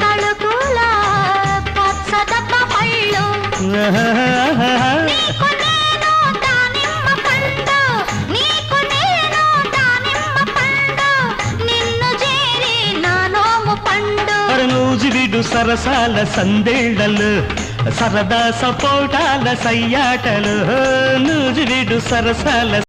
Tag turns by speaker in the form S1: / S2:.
S1: తళుకుల పచ్చదప్ప పళ్ళు నీకు నేను దానిమ్మ పండు నీకు నేను దానిమ్మ పండు నిన్ను చేరి నా నోము పండు
S2: నూజివిడు సరసాల సందేళ్లలు సరదా సపోటాల సయ్యాటలు నూజివిడు సరసాల